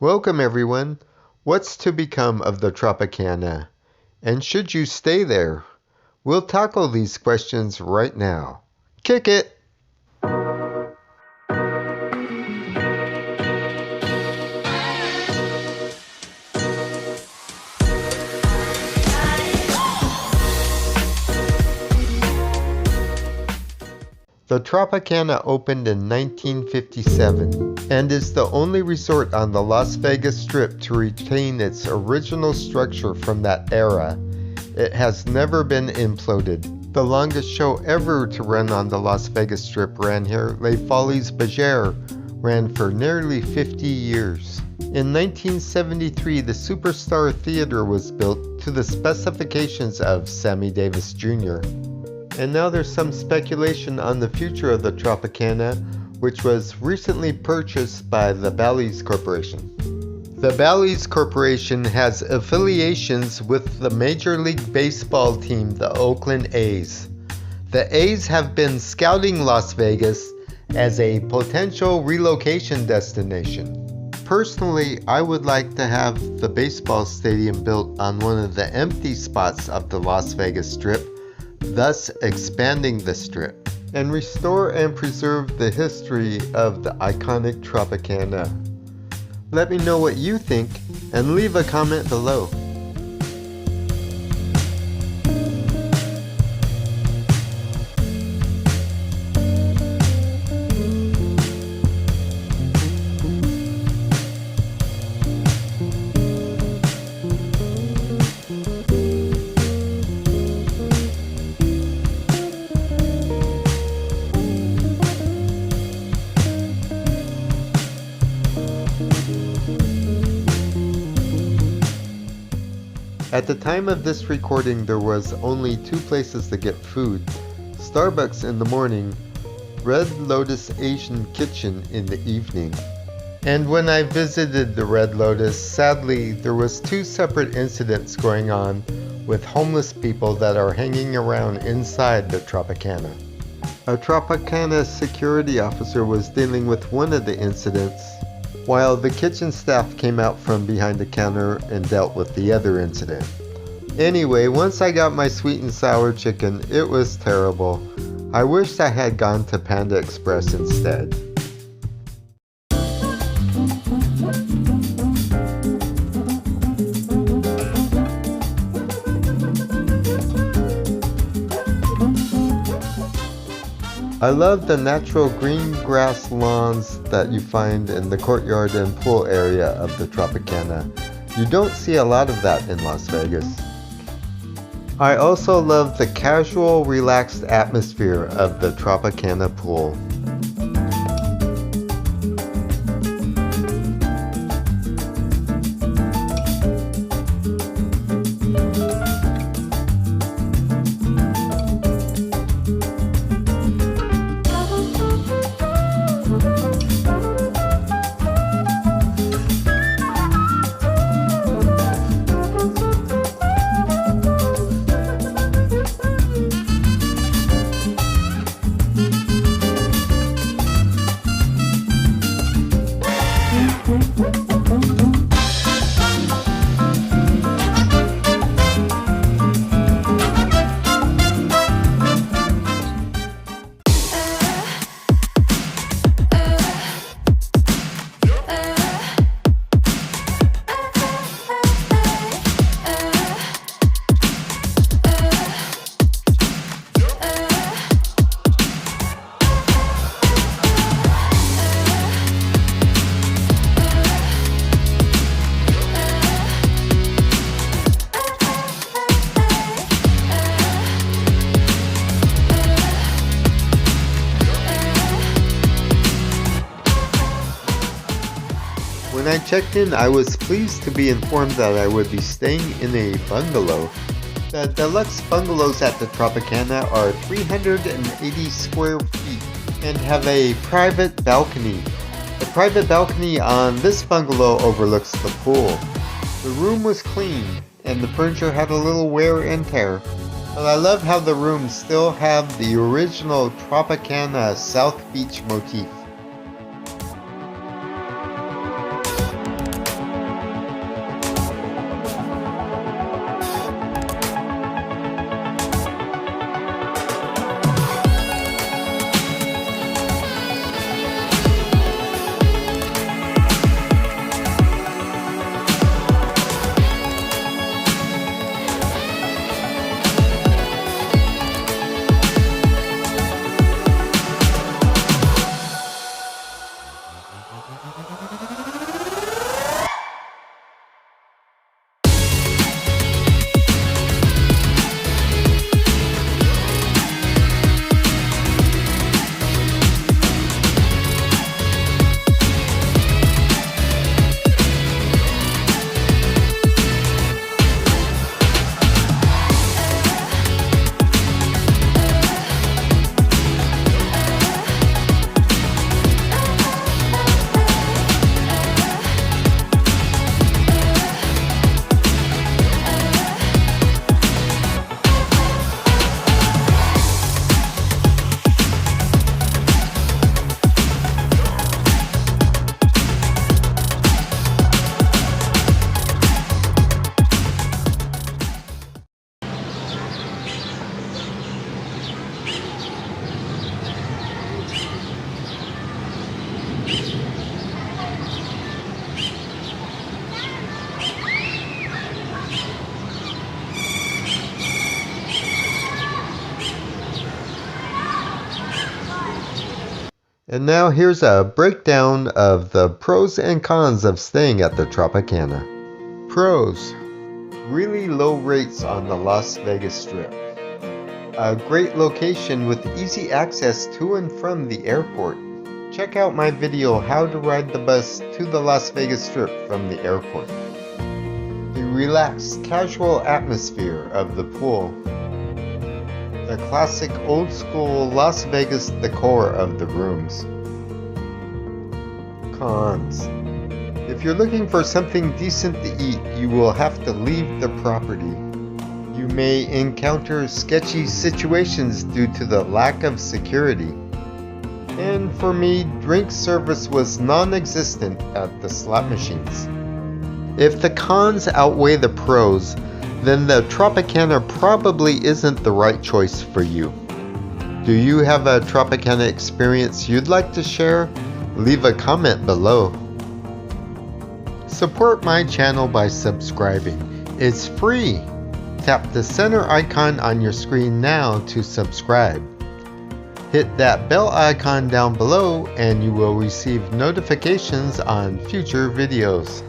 Welcome everyone. What's to become of the Tropicana? And should you stay there? We'll tackle these questions right now. Kick it! The Tropicana opened in 1957 and is the only resort on the Las Vegas Strip to retain its original structure from that era. It has never been imploded. The longest show ever to run on the Las Vegas Strip ran here. Les Folies Bergère ran for nearly 50 years. In 1973, the Superstar Theater was built to the specifications of Sammy Davis Jr. And now there's some speculation on the future of the Tropicana, which was recently purchased by the Bally's Corporation. The Bally's Corporation has affiliations with the Major League Baseball team, the Oakland A's. The A's have been scouting Las Vegas as a potential relocation destination. Personally, I would like to have the baseball stadium built on one of the empty spots of the Las Vegas Strip, thus expanding the Strip, and restore and preserve the history of the iconic Tropicana. Let me know what you think and leave a comment below. At the time of this recording, there was only two places to get food: Starbucks in the morning, Red Lotus Asian Kitchen in the evening. And when I visited the Red Lotus, sadly, there was two separate incidents going on with homeless people that are hanging around inside the Tropicana. A Tropicana security officer was dealing with one of the incidents, while the kitchen staff came out from behind the counter and dealt with the other incident. Anyway, once I got my sweet and sour chicken, it was terrible. I wished I had gone to Panda Express instead. I love the natural green grass lawns that you find in the courtyard and pool area of the Tropicana. You don't see a lot of that in Las Vegas. I also love the casual, relaxed atmosphere of the Tropicana pool. When I checked in, I was pleased to be informed that I would be staying in a bungalow. The Deluxe Bungalows at the Tropicana are 380 square feet and have a private balcony. The private balcony on this bungalow overlooks the pool. The room was clean and the furniture had a little wear and tear, but I love how the rooms still have the original Tropicana South Beach motif. And now here's a breakdown of the pros and cons of staying at the Tropicana. Pros: really low rates on the Las Vegas Strip. A great location with easy access to and from the airport. Check out my video how to ride the bus to the Las Vegas Strip from the airport. The relaxed, casual atmosphere of the pool. The classic old-school Las Vegas decor of the rooms. Cons: if you're looking for something decent to eat, you will have to leave the property. You may encounter sketchy situations due to the lack of security. And for me, drink service was non-existent at the slot machines. If the cons outweigh the pros, then the Tropicana probably isn't the right choice for you. Do you have a Tropicana experience you'd like to share? Leave a comment below. Support my channel by subscribing. It's free. Tap the center icon on your screen now to subscribe. Hit that bell icon down below and you will receive notifications on future videos.